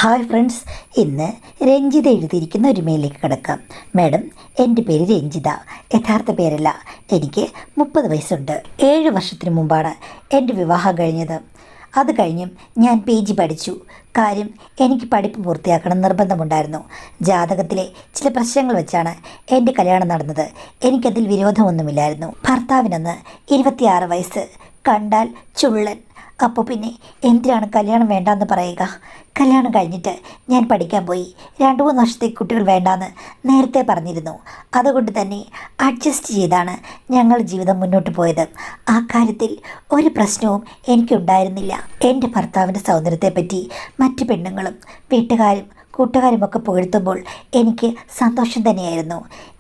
Hi friends, ഇന്ന് രഞ്ജിത എഴുതിയിരിക്കുന്ന ഒരു മെയിലേക്ക് കിടക്കാം. മാഡം, എൻ്റെ പേര് രഞ്ജിത, യഥാർത്ഥ പേരല്ല. എനിക്ക് 30 വയസ്സുണ്ട്. 7 വർഷത്തിന് മുമ്പാണ് എൻ്റെ വിവാഹം കഴിഞ്ഞത്. അത് കഴിഞ്ഞും ഞാൻ PG പഠിച്ചു. കാര്യം, എനിക്ക് പഠിപ്പ് പൂർത്തിയാക്കണം നിർബന്ധമുണ്ടായിരുന്നു. ജാതകത്തിലെ ചില പ്രശ്നങ്ങൾ വെച്ചാണ് എൻ്റെ കല്യാണം നടന്നത്. എനിക്കതിൽ വിരോധമൊന്നുമില്ലായിരുന്നു. ഭർത്താവിനന്ന് 26 വയസ്സ്, കണ്ടാൽ ചുള്ളൻ. അപ്പോൾ പിന്നെ എന്തിനാണ് കല്യാണം വേണ്ടാന്ന് പറയുക? കല്യാണം കഴിഞ്ഞിട്ട് ഞാൻ പഠിക്കാൻ പോയി. 2-3 വർഷത്തേക്ക് കുട്ടികൾ വേണ്ടാന്ന് നേരത്തെ പറഞ്ഞിരുന്നു. അതുകൊണ്ട് തന്നെ അഡ്ജസ്റ്റ് ചെയ്താണ് ഞങ്ങൾ ജീവിതം മുന്നോട്ട് പോയത്. ആ കാര്യത്തിൽ ഒരു പ്രശ്നവും എനിക്കുണ്ടായിരുന്നില്ല. എൻ്റെ ഭർത്താവിൻ്റെ സൗന്ദര്യത്തെപ്പറ്റി മറ്റ് പെണ്ണുങ്ങളും വീട്ടുകാരും കൂട്ടുകാരുമൊക്കെ പുകഴ്ത്തുമ്പോൾ എനിക്ക് സന്തോഷം തന്നെയായിരുന്നു.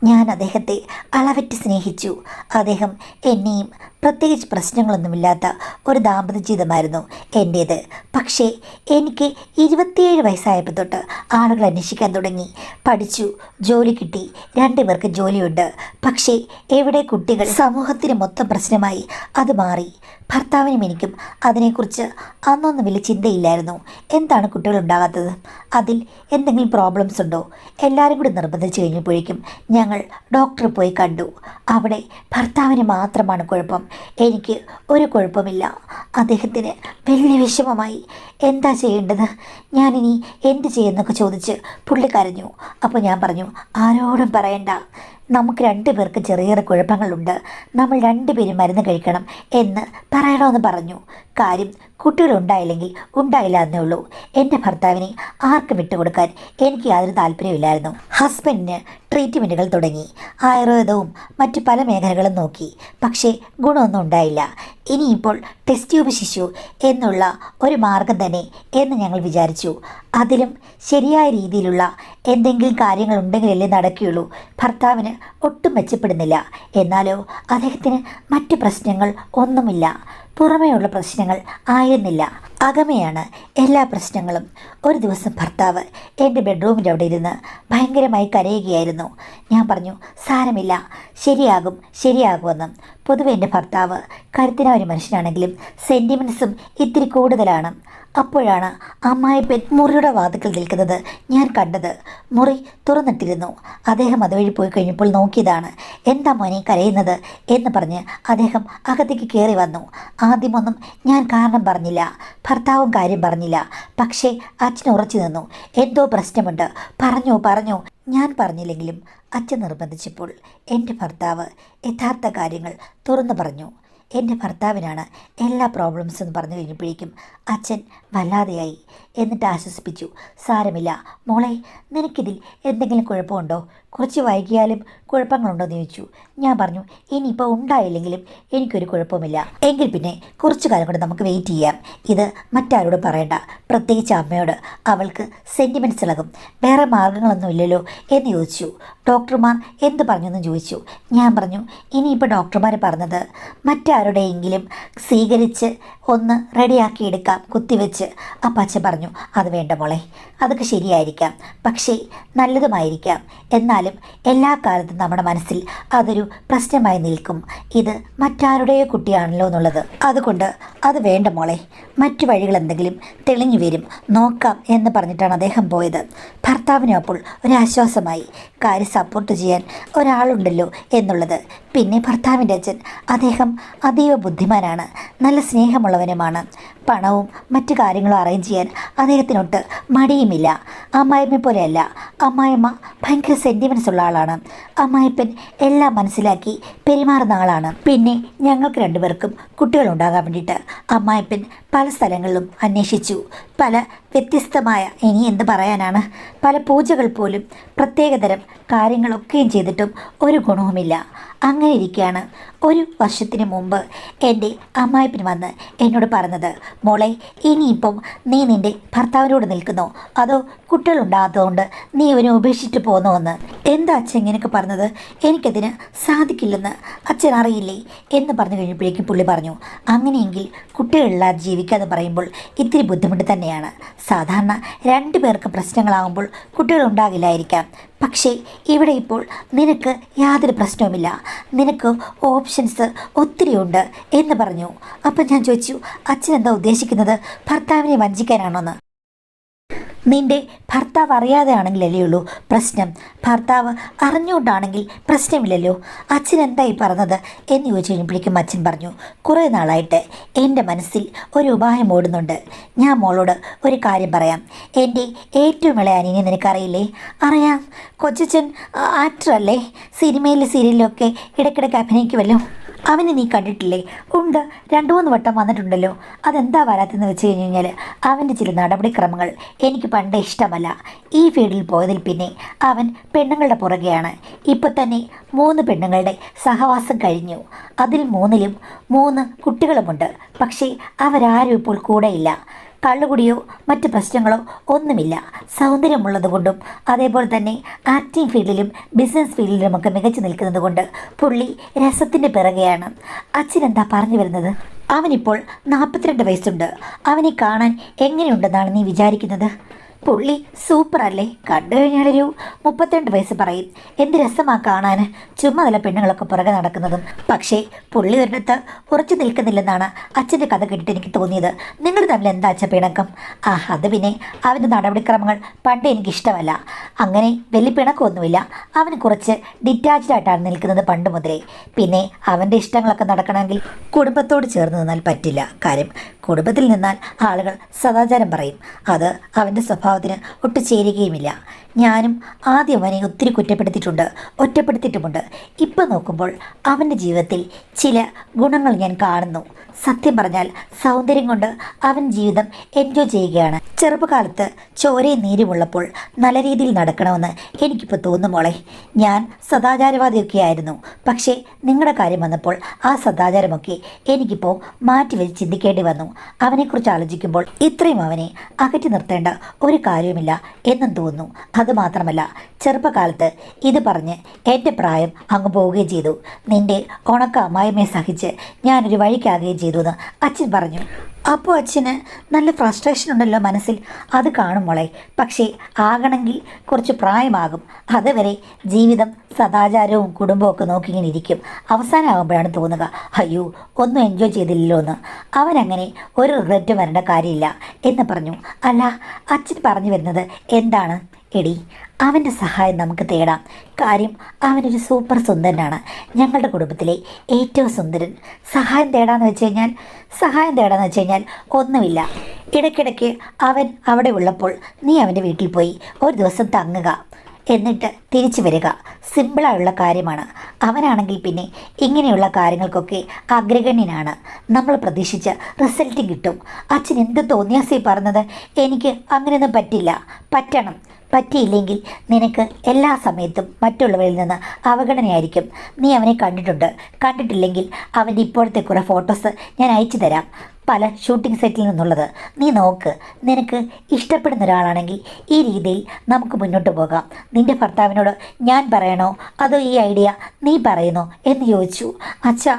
ഞാൻ അദ്ദേഹത്തെ അളവറ്റ് സ്നേഹിച്ചു. അദ്ദേഹം എന്നെയും. പ്രത്യേകിച്ച് പ്രശ്നങ്ങളൊന്നുമില്ലാത്ത ഒരു ദാമ്പത്യ ജീവിതമായിരുന്നു എൻ്റേത്. പക്ഷേ എനിക്ക് 27 വയസ്സായപ്പോൾ തൊട്ട് ആളുകൾ അന്വേഷിക്കാൻ തുടങ്ങി. പഠിച്ചു, ജോലി കിട്ടി, 2 പേർക്ക് ജോലിയുണ്ട്. പക്ഷേ എവിടെ കുട്ടികൾ? സമൂഹത്തിന് മൊത്തം പ്രശ്നമായി അത് മാറി. ഭർത്താവിനും എനിക്കും അതിനെക്കുറിച്ച് അന്നൊന്നും വലിയ ചിന്തയില്ലായിരുന്നു. എന്താണ് കുട്ടികൾ ഉണ്ടാകാത്തത്? അതിൽ എന്തെങ്കിലും പ്രോബ്ലംസ് ഉണ്ടോ? എല്ലാവരും കൂടി നിർബന്ധിച്ച് കഴിഞ്ഞപ്പോഴേക്കും ഞങ്ങൾ ഡോക്ടറെ പോയി കണ്ടു. അവിടെ ഭർത്താവിന് മാത്രമാണ് കുഴപ്പം, എനിക്ക് ഒരു കുഴപ്പമില്ല. അദ്ദേഹത്തിന് വലിയ വിഷമമായി. എന്താ ചെയ്യേണ്ടത്, ഞാനിനി എന്ത് ചെയ്യുന്നൊക്കെ ചോദിച്ച് പുള്ളി കരഞ്ഞു. അപ്പോൾ ഞാൻ പറഞ്ഞു, ആരോടും പറയണ്ട, നമുക്ക് 2 പേർക്ക് ചെറിയ ചെറിയ കുഴപ്പങ്ങളുണ്ട്, നമ്മൾ 2 പേരും മരുന്ന് കഴിക്കണം എന്ന് പറയണമെന്ന് പറഞ്ഞു. കാര്യം, കുട്ടികളുണ്ടായില്ലെങ്കിൽ ഉണ്ടായില്ല എന്നേ ഉള്ളൂ. എൻ്റെ ഭർത്താവിനെ ആർക്കും വിട്ടുകൊടുക്കാൻ എനിക്ക് യാതൊരു താല്പര്യമില്ലായിരുന്നു. ഹസ്ബൻഡിന് ട്രീറ്റ്മെൻറ്റുകൾ തുടങ്ങി. ആയുർവേദവും മറ്റു പല മേഖലകളും നോക്കി. പക്ഷേ ഗുണമൊന്നും ഉണ്ടായില്ല. ഇനിയിപ്പോൾ ടെസ്റ്റ് ട്യൂബ് ശിശു എന്നുള്ള ഒരു മാർഗം തന്നെ എന്ന് ഞങ്ങൾ വിചാരിച്ചു. അതിലും ശരിയായ രീതിയിലുള്ള എന്തെങ്കിലും കാര്യങ്ങൾ ഉണ്ടെങ്കിലല്ലേ നടക്കുകയുള്ളൂ. ഭർത്താവിന് ഒട്ടും മെച്ചപ്പെടുന്നില്ല. എന്നാലോ അദ്ദേഹത്തിന് മറ്റ് പ്രശ്നങ്ങൾ ഒന്നുമില്ല. പുറമേയുള്ള പ്രശ്നങ്ങൾ ആയിരുന്നില്ല, അകമെയാണ് എല്ലാ പ്രശ്നങ്ങളും. ഒരു ദിവസം ഭർത്താവ് എൻ്റെ ബെഡ്റൂമിൻ്റെ അവിടെ ഇരുന്ന് ഭയങ്കരമായി കരയുകയായിരുന്നു. ഞാൻ പറഞ്ഞു, സാരമില്ല, ശരിയാകുമെന്ന്. പൊതുവെ എൻ്റെ ഭർത്താവ് കരുത്തിനായ ഒരു മനുഷ്യനാണെങ്കിലും സെൻറ്റിമെൻറ്റ്സും ഇത്തിരി കൂടുതലാണ്. അപ്പോഴാണ് അമ്മായിപ്പൻ മുറിയുടെ വാതിക്കൽ നിൽക്കുന്നത് ഞാൻ കണ്ടത്. മുറി തുറന്നിട്ടിരുന്നു. അദ്ദേഹം അതുവഴി പോയി കഴിഞ്ഞപ്പോൾ നോക്കിയതാണ്. എന്താ മോനെ കരയുന്നത് എന്ന് പറഞ്ഞ് അദ്ദേഹം അകത്തേക്ക് കയറി വന്നു. ആദ്യമൊന്നും ഞാൻ കാരണം പറഞ്ഞില്ല, ഭർത്താവും കാര്യം പറഞ്ഞില്ല. പക്ഷേ അച്ഛൻ ഉറച്ചു നിന്നു. എന്തോ പ്രശ്നമുണ്ട്, പറഞ്ഞു. ഞാൻ പറഞ്ഞില്ലെങ്കിലും അച്ഛൻ നിർബന്ധിച്ചപ്പോൾ എൻ്റെ ഭർത്താവ് യഥാർത്ഥ കാര്യങ്ങൾ തുറന്നു പറഞ്ഞു. എൻ്റെ ഭർത്താവിനാണ് എല്ലാ പ്രോബ്ലംസ് എന്ന് പറഞ്ഞു കഴിഞ്ഞപ്പോഴേക്കും അച്ഛൻ വല്ലാതെയായി. എന്നിട്ട് ആശ്വസിപ്പിച്ചു, സാരമില്ല മോളെ, നിനക്കിതിൽ എന്തെങ്കിലും കുഴപ്പമുണ്ടോ? കുറച്ച് വൈകിയാലും കുഴപ്പങ്ങളുണ്ടോ എന്ന് ചോദിച്ചു. ഞാൻ പറഞ്ഞു, ഇനിയിപ്പോൾ ഉണ്ടായില്ലെങ്കിലും എനിക്കൊരു കുഴപ്പമില്ല. എങ്കിൽ പിന്നെ കുറച്ച് കാലം കൂടെ നമുക്ക് വെയിറ്റ് ചെയ്യാം. ഇത് മറ്റാരോട് പറയണ്ട, പ്രത്യേകിച്ച് അമ്മയോട്. അവൾക്ക് സെൻറ്റിമെൻറ്റ്സ് ഇളകും. വേറെ മാർഗങ്ങളൊന്നും ഇല്ലല്ലോ എന്ന് ചോദിച്ചു. ഡോക്ടർമാർ എന്ത് പറഞ്ഞെന്ന് ചോദിച്ചു. ഞാൻ പറഞ്ഞു, ഇനിയിപ്പോൾ ഡോക്ടർമാർ പറഞ്ഞത് മറ്റാരുടെയെങ്കിലും സ്വീകരിച്ച് ഒന്ന് റെഡിയാക്കി എടുക്കാം, കുത്തിവെച്ച്. അപ്പം അച്ഛൻ പറഞ്ഞു, അത് വേണ്ട മോളെ, അതൊക്കെ ശരിയായിരിക്കാം, പക്ഷേ നല്ലതുമായിരിക്കാം. എന്നാലും എല്ലാ കാലത്തും നമ്മുടെ മനസ്സിൽ അതൊരു പ്രശ്നമായി നിൽക്കും. ഇത് മറ്റാരുടെയോ കുട്ടിയാണല്ലോ എന്നുള്ളത്. അതുകൊണ്ട് അത് വേണ്ട മോളെ, മറ്റു വഴികൾ എന്തെങ്കിലും തെളിഞ്ഞു വരും, നോക്കാം എന്ന് പറഞ്ഞിട്ടാണ് അദ്ദേഹം പോയത്. ഭർത്താവിനും അപ്പോൾ ഒരാശ്വാസമായി. കാര്യം സപ്പോർട്ട് ചെയ്യാൻ ഒരാളുണ്ടല്ലോ എന്നുള്ളത്. പിന്നെ ഭർത്താവിൻ്റെ അച്ഛൻ, അദ്ദേഹം അതീവ ബുദ്ധിമാനാണ്, നല്ല സ്നേഹമുള്ളവനുമാണ്. പണവും മറ്റു കാര്യങ്ങളും അറേഞ്ച് ചെയ്യാൻ അദ്ദേഹത്തിനൊട്ട് മടിയുമില്ല. അമ്മായിമ്മ പോലെയല്ല. അമ്മായിമ്മ ഭയങ്കര സെൻറ്റിമെൻറ്റ്സ് ഉള്ള ആളാണ്. അമ്മായിപ്പൻ എല്ലാം മനസ്സിലാക്കി പെരുമാറുന്ന ആളാണ്. പിന്നെ ഞങ്ങൾക്ക് 2 പേർക്കും കുട്ടികളുണ്ടാകാൻ വേണ്ടിയിട്ട് അമ്മായിപ്പൻ പല സ്ഥലങ്ങളിലും അന്വേഷിച്ചു. പല വ്യത്യസ്തമായ, ഇനി എന്ത് പറയാനാണ്, പല പൂജകൾ പോലും പ്രത്യേകതരം കാര്യങ്ങളൊക്കെയും ചെയ്തിട്ടും ഒരു ഗുണവുമില്ല. അങ്ങനെ ഇരിക്കുകയാണ് 1 വർഷത്തിന് മുമ്പ് എൻ്റെ അമ്മായിപ്പൻ വന്ന് എന്നോട് പറഞ്ഞത്, മോളെ, ഇനിയിപ്പം നീ നിൻ്റെ ഭർത്താവിനോട് നിൽക്കുന്നോ അതോ കുട്ടികളുണ്ടാകാത്തതുകൊണ്ട് നീ അവനെ ഉപേക്ഷിച്ചിട്ട് പോന്നോ എന്ന്. എന്താ അച്ഛൻ ഇങ്ങനെയൊക്കെ പറഞ്ഞത്? എനിക്കതിന് സാധിക്കില്ലെന്ന് അച്ഛൻ അറിയില്ലേ എന്ന് പറഞ്ഞു കഴിഞ്ഞപ്പോഴേക്കും പുള്ളി പറഞ്ഞു, അങ്ങനെയെങ്കിൽ കുട്ടികളില്ലാതെ ജീവിക്കാതെ പറയുമ്പോൾ ഇത്തിരി ബുദ്ധിമുട്ട് തന്നെയാണ്. സാധാരണ 2 പേർക്ക് പ്രശ്നങ്ങളാകുമ്പോൾ കുട്ടികളുണ്ടാകില്ലായിരിക്കാം. പക്ഷേ ഇവിടെ ഇപ്പോൾ നിനക്ക് യാതൊരു പ്രശ്നവുമില്ല, നിനക്ക് ഓപ്ഷൻസ് ഒത്തിരിയുണ്ട് എന്ന് പറഞ്ഞു. അപ്പം ഞാൻ ചോദിച്ചു, അച്ഛൻ എന്താ ഉദ്ദേശിക്കുന്നത്? ഭർത്താവിനെ വഞ്ചിക്കാനാണോന്ന്? നിന്റെ ഭർത്താവ് അറിയാതെ ആണെങ്കിലല്ലേ ഉള്ളൂ പ്രശ്നം, ഭർത്താവ് അറിഞ്ഞുകൊണ്ടാണെങ്കിൽ പ്രശ്നമില്ലല്ലോ. അച്ഛൻ എന്തായി പറഞ്ഞത് എന്ന് ചോദിച്ചു കഴിഞ്ഞപ്പോഴേക്കും അച്ഛൻ പറഞ്ഞു, കുറേ നാളായിട്ട് എൻ്റെ മനസ്സിൽ ഒരു ഉപായം ഓടുന്നുണ്ട്. ഞാൻ മോളോട് ഒരു കാര്യം പറയാം. എൻ്റെ ഏറ്റവും ഇളയ അനിയനെ നിനക്കറിയില്ലേ? അറിയാം, കൊച്ചച്ഛൻ ആക്ടറല്ലേ, സിനിമയിലും സീരിയലിലൊക്കെ ഇടയ്ക്കിടയ്ക്ക് അഭിനയിക്കുമല്ലോ. അവനെ നീ കണ്ടിട്ടില്ലേ? ഉണ്ട്, 2-3 വട്ടം വന്നിട്ടുണ്ടല്ലോ. അതെന്താ വരാത്തെന്ന് വെച്ച് കഴിഞ്ഞ് കഴിഞ്ഞാൽ അവൻ്റെ ചില നടപടിക്രമങ്ങൾ എനിക്ക് പണ്ട് ഇഷ്ടമല്ല. ഈ ഫീൽഡിൽ പോയതിൽ പിന്നെ അവൻ പെണ്ണുങ്ങളുടെ പുറകെയാണ്. ഇപ്പം തന്നെ 3 പെണ്ണുങ്ങളുടെ സഹവാസം കഴിഞ്ഞു. അതിൽ 3-ലും 3 കുട്ടികളുമുണ്ട്. പക്ഷേ അവരാരും ഇപ്പോൾ കൂടെയില്ല. കള്ളുകുടിയോ മറ്റ് പ്രശ്നങ്ങളോ ഒന്നുമില്ല. സൗന്ദര്യമുള്ളത് കൊണ്ടും അതേപോലെ തന്നെ ആക്ടിംഗ് ഫീൽഡിലും ബിസിനസ് ഫീൽഡിലുമൊക്കെ മികച്ചു നിൽക്കുന്നത് കൊണ്ട് പുള്ളി രസത്തിൻ്റെ പിറകെയാണ്. അച്ഛൻ എന്താ പറഞ്ഞു വരുന്നത്? അവനിപ്പോൾ 42 വയസ്സുണ്ട്. അവനെ കാണാൻ എങ്ങനെയുണ്ടെന്നാണ് നീ വിചാരിക്കുന്നത്? പുള്ളി സൂപ്പറല്ലേ? കണ്ടു കഴിഞ്ഞാലൊരു 32 വയസ്സ് പറയും. എന്ത് രസമാ കാണാൻ, ചുമ്മാ നല്ല പെണ്ണുങ്ങളൊക്കെ പുറകെ നടക്കുന്നതും. പക്ഷേ പുള്ളി ഒരിടത്ത് ഉറച്ചു നിൽക്കുന്നില്ലെന്നാണ് അച്ഛൻ്റെ കഥ കേട്ടിട്ട് എനിക്ക് തോന്നിയത്. നിങ്ങൾ തമ്മിൽ എന്താ അച്ഛൻ പിണക്കം? അത് പിന്നെ അവൻ്റെ നടപടിക്രമങ്ങൾ പണ്ട് എനിക്കിഷ്ടമല്ല. അങ്ങനെ വലിയ പിണക്കമൊന്നുമില്ല. അവന് കുറച്ച് ഡിറ്റാച്ച്ഡ് ആയിട്ടാണ് നിൽക്കുന്നത് പണ്ട് മുതലേ. പിന്നെ അവൻ്റെ ഇഷ്ടങ്ങളൊക്കെ നടക്കണമെങ്കിൽ കുടുംബത്തോട് ചേർന്ന് നിന്നാൽ പറ്റില്ല. കാര്യം കുടുംബത്തിൽ നിന്നാൽ ആളുകൾ സദാചാരം പറയും. അത് അവൻ്റെ സ്വഭാവത്തിന് ഒട്ടും ചേരുകയുമില്ല. ഞാനും ആദ്യം അവനെ ഒത്തിരി കുറ്റപ്പെടുത്തിയിട്ടുണ്ട്, ഒറ്റപ്പെടുത്തിയിട്ടുമുണ്ട്. ഇപ്പം നോക്കുമ്പോൾ അവൻ്റെ ജീവിതത്തിൽ ചില ഗുണങ്ങൾ ഞാൻ കാണുന്നു. സത്യം പറഞ്ഞാൽ സൗന്ദര്യം കൊണ്ട് അവൻ ജീവിതം എൻജോയ് ചെയ്യുകയാണ്. ചെറുപ്പകാലത്ത് ചോരയും നീരുമുള്ളപ്പോൾ നല്ല രീതിയിൽ നടക്കണമെന്ന് എനിക്കിപ്പോൾ തോന്നുമോളെ. ഞാൻ സദാചാരവാദിയൊക്കെ ആയിരുന്നു. പക്ഷേ നിങ്ങളുടെ കാര്യം വന്നപ്പോൾ ആ സദാചാരമൊക്കെ എനിക്കിപ്പോൾ മാറ്റിവെച്ച് ചിന്തിക്കേണ്ടി വന്നു. അവനെക്കുറിച്ച് ആലോചിക്കുമ്പോൾ ഇത്രയും അവനെ അകറ്റി നിർത്തേണ്ട ഒരു കാര്യവുമില്ല എന്നും തോന്നുന്നു. അതുമാത്രമല്ല, ചെറുപ്പകാലത്ത് ഇത് പറഞ്ഞ് എൻ്റെ പ്രായം അങ്ങ് പോവുകയും ചെയ്തു. നിൻ്റെ ഉണക്ക അമ്മായിമ്മയെ സഹിച്ച് ഞാനൊരു വഴിക്കാകുകയും ചെയ്തു എന്ന് അച്ഛൻ പറഞ്ഞു. അപ്പോൾ അച്ഛന് നല്ല ഫ്രസ്ട്രേഷൻ ഉണ്ടല്ലോ മനസ്സിൽ. അത് കാണും മോളെ. പക്ഷേ ആകണമെങ്കിൽ കുറച്ച് പ്രായമാകും. അതുവരെ ജീവിതം സദാചാരവും കുടുംബവും ഒക്കെ നോക്കിങ്ങനെ ഇരിക്കും. അവസാനമാകുമ്പോഴാണ് തോന്നുക, അയ്യോ ഒന്നും എൻജോയ് ചെയ്തില്ലല്ലോ എന്ന്. അവനങ്ങനെ ഒരു റിഗ്രറ്റ് വരേണ്ട കാര്യമില്ല എന്ന് പറഞ്ഞു. അല്ല, അച്ഛൻ പറഞ്ഞു വരുന്നത് എന്താണ്? എടി, അവൻ്റെ സഹായം നമുക്ക് തേടാം. കാര്യം അവനൊരു സൂപ്പർ സുന്ദരനാണ്, ഞങ്ങളുടെ കുടുംബത്തിലെ ഏറ്റവും സുന്ദരൻ. സഹായം തേടാന്ന് വെച്ച് കഴിഞ്ഞാൽ ഒന്നുമില്ല. ഇടയ്ക്കിടയ്ക്ക് അവൻ അവിടെ ഉള്ളപ്പോൾ നീ അവൻ്റെ വീട്ടിൽ പോയി ഒരു ദിവസം തങ്ങുക, എന്നിട്ട് തിരിച്ചു വരിക. സിമ്പിളായുള്ള കാര്യമാണ്. അവനാണെങ്കിൽ പിന്നെ ഇങ്ങനെയുള്ള കാര്യങ്ങൾക്കൊക്കെ അഗ്രഗണ്യനാണ്. നമ്മൾ പ്രതീക്ഷിച്ച റിസൾട്ട് കിട്ടും. അച്ഛൻ എന്ത് തോന്നിയാസി പറഞ്ഞത്? എനിക്ക് അങ്ങനെയൊന്നും പറ്റില്ല. പറ്റിയില്ലെങ്കിൽ നിനക്ക് എല്ലാ സമയത്തും മറ്റുള്ളവരിൽ നിന്ന് അവഗണനയായിരിക്കും. നീ അവനെ കണ്ടിട്ടില്ലെങ്കിൽ അവൻ്റെ ഇപ്പോഴത്തെ കുറേ ഫോട്ടോസ് ഞാൻ അയച്ചു തരാം, പല ഷൂട്ടിംഗ് സെറ്റിൽ നിന്നുള്ളത്. നീ നോക്ക്. നിനക്ക് ഇഷ്ടപ്പെടുന്ന ഒരാളാണെങ്കിൽ ഈ രീതിയിൽ നമുക്ക് മുന്നോട്ട് പോകാം. നിൻ്റെ ഭർത്താവിനോട് ഞാൻ പറയണോ അതോ ഈ ഐഡിയ നീ പറയുന്നോ എന്ന് ചോദിച്ചു. അച്ഛാ,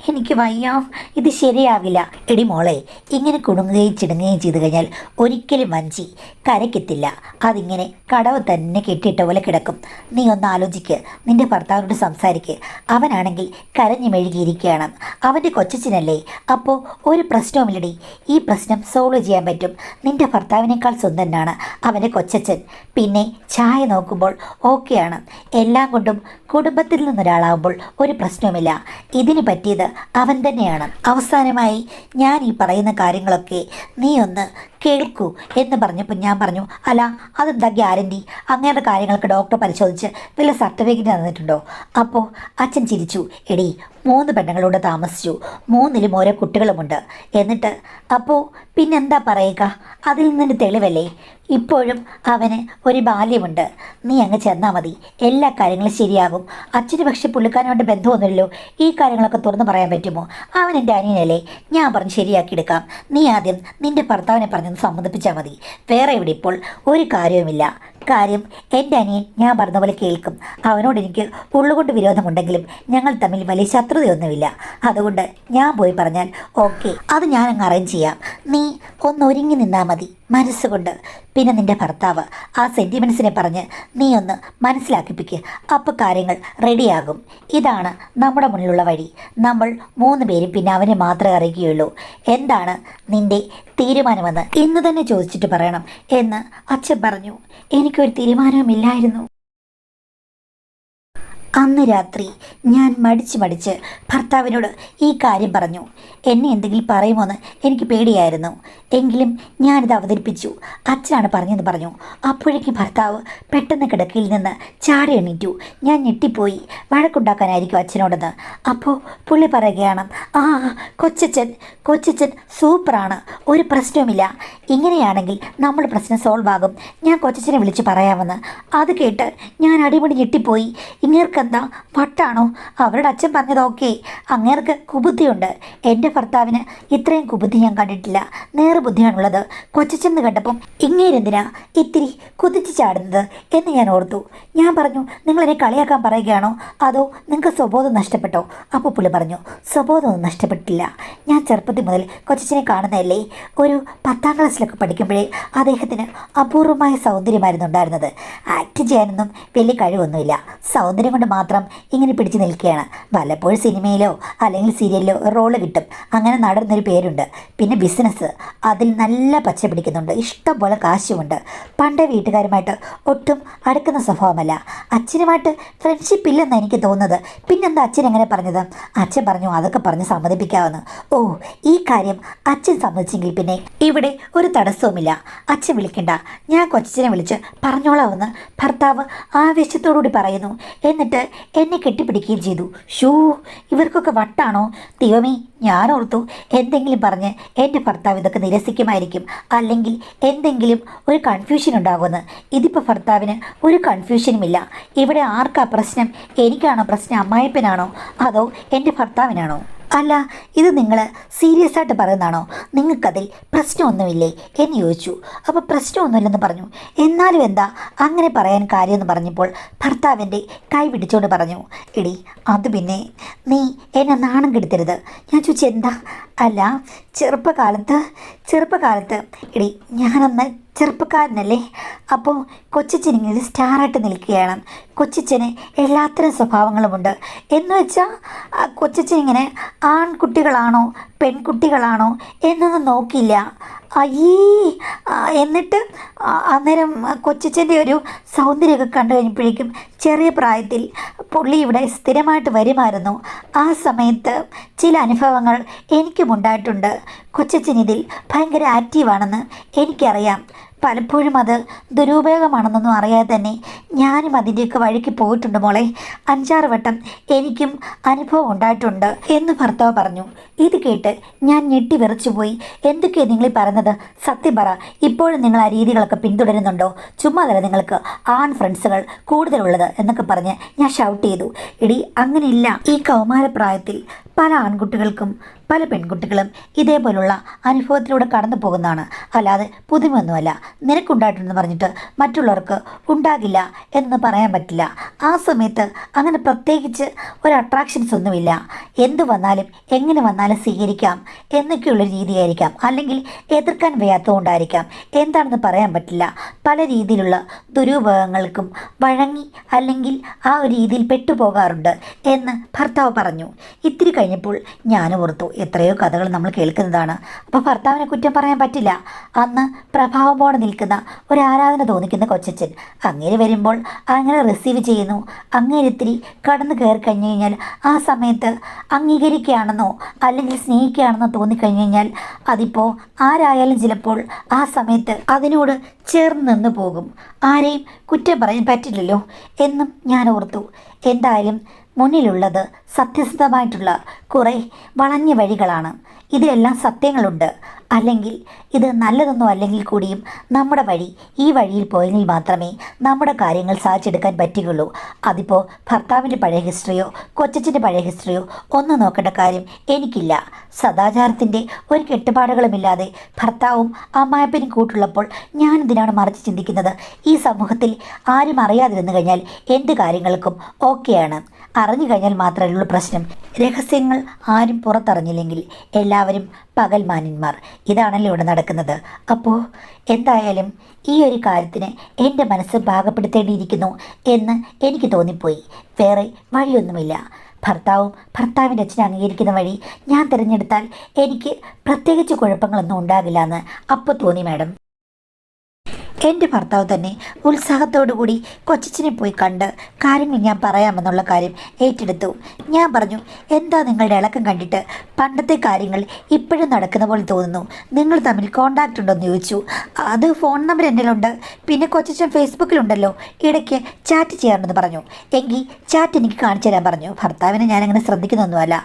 എനിക്ക് വയ്യ, ഇത് ശരിയാവില്ല. എടി മോളെ, ഇങ്ങനെ കുടുങ്ങുകയും ചിടുങ്ങുകയും ചെയ്തു കഴിഞ്ഞാൽ ഒരിക്കലും വഞ്ചി കരയ്ക്കെത്തില്ല. അതിങ്ങനെ കടവ് തന്നെ കെട്ടിയിട്ട പോലെ കിടക്കും. നീ ഒന്ന് ആലോചിക്ക്, നിൻ്റെ ഭർത്താവിനോട് സംസാരിക്ക്. അവനാണെങ്കിൽ കരഞ്ഞു മെഴുകിയിരിക്കുകയാണ്. അവൻ്റെ കൊച്ചച്ഛനല്ലേ, അപ്പോൾ ഒരു പ്രശ്നവുമില്ലടി. ഈ പ്രശ്നം സോൾവ് ചെയ്യാൻ പറ്റും. നിൻ്റെ ഭർത്താവിനേക്കാൾ സുന്ദരനാണ് അവൻ്റെ കൊച്ചച്ഛൻ. പിന്നെ ചായ നോക്കുമ്പോൾ ഓക്കെയാണ്. എല്ലാം കൊണ്ടും കുടുംബത്തിൽ നിന്നൊരാളാകുമ്പോൾ ഒരു പ്രശ്നവുമില്ല. ഇതിന് പറ്റിയത് അവൻ തന്നെയാണ്. അവസാനമായി ഞാൻ ഈ പറയുന്ന കാര്യങ്ങളൊക്കെ നീ ഒന്ന് കേൾക്കൂ എന്ന് പറഞ്ഞപ്പോൾ ഞാൻ പറഞ്ഞു, അല്ല അതെന്താ ഗ്യാരണ്ടി? അങ്ങനെയുള്ള കാര്യങ്ങൾക്ക് ഡോക്ടർ പരിശോധിച്ച് വല്ല സർട്ടിഫിക്കറ്റ് തന്നിട്ടുണ്ടോ? അപ്പോൾ അച്ഛൻ ചിരിച്ചു. എടി, 3 പെണ്ണുങ്ങളോട് താമസിച്ചു, 3-ലും ഓരോ കുട്ടികളുമുണ്ട്. എന്നിട്ട് അപ്പോൾ പിന്നെന്താ പറയുക? അതിൽ നിന്നൊരു തെളിവല്ലേ? ഇപ്പോഴും അവന് ഒരു ബാല്യമുണ്ട്. നീ അങ്ങ് ചെന്നാൽ മതി, എല്ലാ കാര്യങ്ങളും ശരിയാകും. അച്ഛന് പക്ഷേ പുള്ളിക്കാരനോട് ബന്ധമൊന്നുമില്ലല്ലോ. ഈ കാര്യങ്ങളൊക്കെ തുറന്നു പറയാൻ പറ്റുമോ? അവൻ എൻ്റെ അനിയനല്ലേ, ഞാൻ പറഞ്ഞ് ശരിയാക്കിയെടുക്കാം. നീ ആദ്യം നിൻ്റെ ഭർത്താവിനെ പറഞ്ഞൊന്ന് സമ്മതിപ്പിച്ചാൽ മതി. വേറെ ഇവിടെ ഇപ്പോൾ ഒരു കാര്യവുമില്ല. കാര്യം എൻ്റെ അനിയൻ ഞാൻ പറഞ്ഞ പോലെ കേൾക്കും. അവനോട് എനിക്ക് ഉള്ളുകൊണ്ട് വിരോധമുണ്ടെങ്കിലും ഞങ്ങൾ തമ്മിൽ വലിയ ശത്രുതയൊന്നുമില്ല. അതുകൊണ്ട് ഞാൻ പോയി പറഞ്ഞാൽ ഓക്കെ, അത് ഞാൻ അങ്ങ് അറേഞ്ച് ചെയ്യാം. നീ ഒന്ന് ഒരുങ്ങി നിന്നാൽ മതി മനസ്സുകൊണ്ട്. പിന്നെ നിന്റെ ഭർത്താവ് ആ സെൻറ്റിമെൻസിനെ പറഞ്ഞ് നീ ഒന്ന് മനസ്സിലാക്കിപ്പിക്ക്. അപ്പോൾ കാര്യങ്ങൾ റെഡിയാകും. ഇതാണ് നമ്മുടെ മുന്നിലുള്ള വഴി. നമ്മൾ 3 പേരും പിന്നെ അവനെ മാത്രമേ അറിയുകയുള്ളൂ. എന്താണ് നിന്റെ തീരുമാനമെന്ന് ഇന്ന് തന്നെ ചോദിച്ചിട്ട് പറയണം എന്ന് അച്ഛൻ പറഞ്ഞു. എനിക്കൊരു തീരുമാനവുമില്ലായിരുന്നു. അന്ന് രാത്രി ഞാൻ മടിച്ച് ഭർത്താവിനോട് ഈ കാര്യം പറഞ്ഞു. എന്നെ എന്തെങ്കിലും പറയുമോയെന്ന് എനിക്ക് പേടിയായിരുന്നു. എങ്കിലും ഞാനിത് അവതരിപ്പിച്ചു. അച്ഛനാണ് പറഞ്ഞെന്ന് പറഞ്ഞു. അപ്പോഴേക്കും ഭർത്താവ് പെട്ടെന്ന് കിടക്കയിൽ നിന്ന് ചാടി എണീറ്റു. ഞാൻ ഞെട്ടിപ്പോയി. വഴക്കുണ്ടാക്കാനായിരിക്കും അച്ഛനോടെന്ന്. അപ്പോൾ പുള്ളി പറയുകയാണ്, ആ കൊച്ചച്ഛൻ സൂപ്പറാണ്, ഒരു പ്രശ്നവുമില്ല. ഇങ്ങനെയാണെങ്കിൽ നമ്മൾ പ്രശ്നം സോൾവ് ആകും. ഞാൻ കൊച്ചച്ഛനെ വിളിച്ച് പറയാമെന്ന്. അത് കേട്ട് ഞാൻ അടിമുടി ഞെട്ടിപ്പോയി. ഇങ്ങേർക്കെന്താ വട്ടാണോ? അവരുടെ അച്ഛൻ പറഞ്ഞത് ഓക്കെ. അങ്ങേർക്ക് കുബുദ്ധിയുണ്ട്. എൻ്റെ ഭർത്താവിന് ഇത്രയും കുബുദ്ധി ഞാൻ കണ്ടിട്ടില്ല. നേർബുദ്ധിയാണുള്ളത്. കൊച്ചച്ചെന്ന് കണ്ടപ്പം ഇങ്ങേരെന്തിനാ ഇത്തിരി കുതിച്ച് ചാടുന്നത് എന്ന് ഞാൻ ഓർത്തു. ഞാൻ പറഞ്ഞു, നിങ്ങളെന്നെ കളിയാക്കാൻ പറയുകയാണോ, അതോ നിങ്ങൾക്ക് സ്വബോധം നഷ്ടപ്പെട്ടോ? അപ്പോൾ പുള്ളി പറഞ്ഞു, സ്വബോധമൊന്നും നഷ്ടപ്പെട്ടില്ല. ഞാൻ ചെറുപ്പത്തിൽ മുതൽ കൊച്ചച്ചനെ കാണുന്നതല്ലേ. ഒരു 10ാം ക്ലാസ്സിലൊക്കെ പഠിക്കുമ്പോഴേ അദ്ദേഹത്തിന് അപൂർവമായ സൗന്ദര്യമായിരുന്നു ഉണ്ടായിരുന്നത്. ആക്ട് ചെയ്യാനൊന്നും വലിയ കഴിവൊന്നുമില്ല. സൗന്ദര്യം കൊണ്ട് മാത്രം ഇങ്ങനെ പിടിച്ചു നിൽക്കുകയാണ്. വല്ലപ്പോഴും സിനിമയിലോ അല്ലെങ്കിൽ സീരിയലിലോ റോള് കിട്ടും. അങ്ങനെ നടന്നൊരു പേരുണ്ട്. പിന്നെ ബിസിനസ്, അതിൽ നല്ല പച്ച പിടിക്കുന്നുണ്ട്. ഇഷ്ടം പോലെ കാശുമുണ്ട്. പണ്ടേ വീട്ടുകാരുമായിട്ട് ഒട്ടും അടുക്കുന്ന സ്വഭാവമല്ല. അച്ഛനുമായിട്ട് ഫ്രണ്ട്ഷിപ്പ് ഇല്ലെന്ന് എനിക്ക് തോന്നുന്നത്. പിന്നെന്താ അച്ഛൻ എങ്ങനെ പറഞ്ഞത്? അച്ഛൻ പറഞ്ഞു അതൊക്കെ പറഞ്ഞ് സമ്മതിപ്പിക്കാമെന്ന്. ഓ, ഈ കാര്യം അച്ഛൻ സമ്മതിച്ചെങ്കിൽ പിന്നെ ഇവിടെ ഒരു തടസ്സവുമില്ല. അച്ഛൻ വിളിക്കണ്ട, ഞാൻ കൊച്ചനെ വിളിച്ച് പറഞ്ഞോളാമെന്ന് ഭർത്താവ് ആവേശത്തോടുകൂടി പറയുന്നു. എന്നിട്ട് എന്നെ കെട്ടിപ്പിടിക്കുകയും ചെയ്തു. ഷൂ, ഇവർക്കൊക്കെ വട്ടാണോ? ദൈവമേ, ഞാൻ ഓർത്തു എന്തെങ്കിലും പറഞ്ഞ് എൻ്റെ ഭർത്താവ് ഇതൊക്കെ നിരസിക്കുമായിരിക്കും, അല്ലെങ്കിൽ എന്തെങ്കിലും ഒരു കൺഫ്യൂഷൻ ഉണ്ടാകുമെന്ന്. ഇതിപ്പോൾ ഭർത്താവിന് ഒരു കൺഫ്യൂഷനുമില്ല. ഇവിടെ ആർക്കാ പ്രശ്നം? എനിക്കാണോ പ്രശ്നം? അമ്മായിപ്പനാണോ അതോ എൻ്റെ ഭർത്താവിനാണോ? അല്ല, ഇത് നിങ്ങൾ സീരിയസ് ആയിട്ട് പറയുന്നതാണോ? നിങ്ങൾക്കതിൽ പ്രശ്നമൊന്നുമില്ലേ എന്ന് ചോദിച്ചു. അപ്പോൾ പ്രശ്നമൊന്നുമില്ലെന്ന് പറഞ്ഞു. എന്നാലും എന്താ അങ്ങനെ പറയാൻ കാര്യമെന്ന് പറഞ്ഞപ്പോൾ ഭർത്താവിൻ്റെ കൈ പിടിച്ചുകൊണ്ട് പറഞ്ഞു, എടി അത് പിന്നെ നീ എന്നെ നാണം കെടുത്തരുത്. ഞാൻ ചോദിച്ചു എന്താ? അല്ല, ചെറുപ്പകാലത്ത് എടി ഞാനന്ന് ചെറുപ്പക്കാരനല്ലേ. അപ്പോൾ കൊച്ചച്ഛനിങ്ങനെ സ്റ്റാറായിട്ട് നിൽക്കുകയാണ്. കൊച്ചച്ഛന് എല്ലാത്തരം സ്വഭാവങ്ങളുമുണ്ട്. എന്ന് വെച്ചാൽ കൊച്ചച്ഛനിങ്ങനെ ആൺകുട്ടികളാണോ പെൺകുട്ടികളാണോ എന്നൊന്നും നോക്കില്ല. അയ്യേ, എന്നിട്ട് അന്നേരം കൊച്ചച്ഛൻ്റെ ഒരു സൗന്ദര്യമൊക്കെ കണ്ടു കഴിഞ്ഞപ്പോഴേക്കും ചെറിയ പ്രായത്തിൽ പുള്ളി ഇവിടെ സ്ഥിരമായിട്ട് വരുമായിരുന്നു. ആ സമയത്ത് ചില അനുഭവങ്ങൾ എനിക്കും ഉണ്ടായിട്ടുണ്ട്. കൊച്ചച്ഛൻ ഇതിൽ ഭയങ്കര ആക്റ്റീവാണെന്ന് എനിക്കറിയാം. പലപ്പോഴും അത് ദുരുപയോഗമാണെന്നൊന്നും അറിയാതെ തന്നെ ഞാനും അതിൻ്റെയൊക്കെ വഴിക്ക് പോയിട്ടുണ്ട് മോളെ. 5-6 വട്ടം എനിക്കും അനുഭവം ഉണ്ടായിട്ടുണ്ട് എന്ന് ഭർത്താവ് പറഞ്ഞു. ഇത് കേട്ട് ഞാൻ ഞെട്ടി വിറച്ചുപോയി. എന്തൊക്കെയാണ് നിങ്ങൾ പറയുന്നത്? സത്യം പറ, ഇപ്പോഴും നിങ്ങൾ ആ രീതികളൊക്കെ പിന്തുടരുന്നുണ്ടോ? ചുമ്മാതല്ല നിങ്ങൾക്ക് ആൺ ഫ്രണ്ട്സുകൾ കൂടുതലുള്ളത് എന്നൊക്കെ പറഞ്ഞ് ഞാൻ ഷൗട്ട് ചെയ്തു. എടി, അങ്ങനെയില്ല. ഈ കൗമാരപ്രായത്തിൽ പല ആൺകുട്ടികൾക്കും പല പെൺകുട്ടികളും ഇതേപോലുള്ള അനുഭവത്തിലൂടെ കടന്നു പോകുന്നതാണ്. അല്ലാതെ പുതുമയൊന്നുമല്ല. നിനക്കുണ്ടായിട്ടുണ്ടെന്ന് പറഞ്ഞിട്ട് മറ്റുള്ളവർക്ക് ഉണ്ടാകില്ല എന്ന് പറയാൻ പറ്റില്ല. ആ സമയത്ത് അങ്ങനെ പ്രത്യേകിച്ച് ഒരു അട്രാക്ഷൻസ് ഒന്നുമില്ല. എന്തു വന്നാലും എങ്ങനെ വന്നാലും സ്വീകരിക്കാം എന്നൊക്കെയുള്ളൊരു രീതിയായിരിക്കാം, അല്ലെങ്കിൽ എതിർക്കാൻ വയ്യാത്തതുകൊണ്ടായിരിക്കാം. എന്താണെന്ന് പറയാൻ പറ്റില്ല. പല രീതിയിലുള്ള ദുരുപയോഗങ്ങൾക്കും വഴങ്ങി അല്ലെങ്കിൽ ആ ഒരു രീതിയിൽ പെട്ടുപോകാറുണ്ട് എന്ന് ഭർത്താവ് പറഞ്ഞു. ഇത്തിരി കഴിഞ്ഞപ്പോൾ ഞാൻ ഓർത്തു, എത്രയോ കഥകൾ നമ്മൾ കേൾക്കുന്നതാണ്. അപ്പോൾ ഭർത്താവിനെ കുറ്റം പറയാൻ പറ്റില്ല. അന്ന് പ്രഭാവമോടെ നിൽക്കുന്ന ഒരു ആരാധന തോന്നിക്കുന്ന കൊച്ചച്ഛൻ അങ്ങനെ വരുമ്പോൾ അങ്ങനെ റിസീവ് ചെയ്യുന്നു. അങ്ങനെ ഇത്തിരി കടന്നു കയറി കഴിഞ്ഞു കഴിഞ്ഞാൽ ആ സമയത്ത് അംഗീകരിക്കുകയാണെന്നോ അല്ലെങ്കിൽ സ്നേഹിക്കുകയാണെന്നോ തോന്നിക്കഴിഞ്ഞു കഴിഞ്ഞാൽ അതിപ്പോൾ ആരായാലും ചിലപ്പോൾ ആ സമയത്ത് അതിനോട് ചേർന്ന് നിന്ന് പോകും. ആരെയും കുറ്റം പറയാൻ പറ്റില്ലല്ലോ എന്നും ഞാൻ ഓർത്തു. എന്തായാലും മുന്നിലുള്ളത് സത്യസന്ധമായിട്ടുള്ള കുറേ വളഞ്ഞ വഴികളാണ്. ഇതിലെല്ലാം സത്യങ്ങളുണ്ട്. അല്ലെങ്കിൽ ഇത് നല്ലതൊന്നും അല്ലെങ്കിൽ കൂടിയും നമ്മുടെ വഴി ഈ വഴിയിൽ പോയെങ്കിൽ മാത്രമേ നമ്മുടെ കാര്യങ്ങൾ സാധിച്ചെടുക്കാൻ പറ്റുകയുള്ളൂ. അതിപ്പോൾ ഭർത്താവിൻ്റെ പഴയ ഹിസ്റ്ററിയോ കൊച്ചച്ഛൻ്റെ പഴയ ഹിസ്റ്ററിയോ ഒന്നും നോക്കേണ്ട കാര്യം എനിക്കില്ല. സദാചാരത്തിൻ്റെ ഒരു കെട്ടുപാടുകളുമില്ലാതെ ഭർത്താവും അമ്മായപ്പനും കൂട്ടുള്ളപ്പോൾ ഞാനെന്തിനാണ് മറിച്ച് ചിന്തിക്കുന്നത്? ഈ സമൂഹത്തിൽ ആരും അറിയാതിരുന്നു കഴിഞ്ഞാൽ എന്ത് കാര്യങ്ങൾക്കും ഓക്കെയാണ്. അറിഞ്ഞു കഴിഞ്ഞാൽ മാത്രമേ ഉള്ളൂ പ്രശ്നം. രഹസ്യങ്ങൾ ആരും പുറത്തറിഞ്ഞില്ലെങ്കിൽ എല്ലാവരും പകൽമാന്യന്മാർ. ഇതാണല്ലോ ഇവിടെ നടക്കുന്നത്. അപ്പോൾ എന്തായാലും ഈ ഒരു കാര്യത്തിന് എൻ്റെ മനസ്സ് പാകപ്പെടുത്തേണ്ടിയിരിക്കുന്നു എന്ന് എനിക്ക് തോന്നിപ്പോയി. വേറെ വഴിയൊന്നുമില്ല. ഭർത്താവിൻ്റെ അച്ഛനെ അംഗീകരിക്കുന്ന വഴി ഞാൻ തിരഞ്ഞെടുത്താൽ എനിക്ക് പ്രത്യേകിച്ച് കുഴപ്പങ്ങളൊന്നും ഉണ്ടാകില്ല എന്ന് അപ്പോൾ തോന്നി മാഡം. എൻ്റെ ഭർത്താവ് തന്നെ ഉത്സാഹത്തോടു കൂടി കൊച്ചച്ഛനെ പോയി കണ്ട് കാര്യങ്ങൾ ഞാൻ പറയാമെന്നുള്ള കാര്യം ഏറ്റെടുത്തു. ഞാൻ പറഞ്ഞു, എന്താ നിങ്ങളുടെ ഇളക്കം കണ്ടിട്ട് പണ്ടത്തെ കാര്യങ്ങൾ ഇപ്പോഴും നടക്കുന്ന പോലെ തോന്നുന്നു. നിങ്ങൾ തമ്മിൽ കോണ്ടാക്റ്റ് ഉണ്ടോയെന്ന് ചോദിച്ചു. അത് ഫോൺ നമ്പർ എന്നിലുണ്ട്, പിന്നെ കൊച്ചച്ഛൻ ഫേസ്ബുക്കിലുണ്ടല്ലോ, ഇടയ്ക്ക് ചാറ്റ് ചെയ്യാറുണ്ടെന്ന് പറഞ്ഞു. എങ്കിൽ ചാറ്റ് എനിക്ക് കാണിച്ചു തരാൻ പറഞ്ഞു. ഭർത്താവിനെ ഞാനങ്ങനെ ശ്രദ്ധിക്കുന്നൊന്നുമല്ല.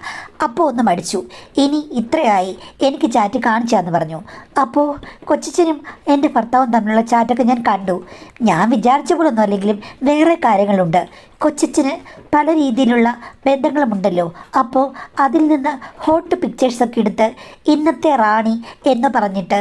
അപ്പോൾ ഒന്ന് മടിച്ചു. ഇനി ഇത്രയായി, എനിക്ക് ചാറ്റ് കാണിച്ചാന്ന് പറഞ്ഞു. അപ്പോൾ കൊച്ചച്ഛനും എൻ്റെ ഭർത്താവും തമ്മിലുള്ള ചാറ്റൊക്കെ ഞാൻ കണ്ടു. ഞാൻ വിചാരിച്ച പോലൊന്നും അല്ലെങ്കിലും വേറെ കാര്യങ്ങളുണ്ട്. കൊച്ചച്ഛന് പല രീതിയിലുള്ള ബന്ധങ്ങളുമുണ്ടല്ലോ. അപ്പോൾ അതിൽ നിന്ന് ഹോട്ട് പിക്ചേഴ്സൊക്കെ എടുത്ത് ഇന്നത്തെ റാണി എന്ന് പറഞ്ഞിട്ട്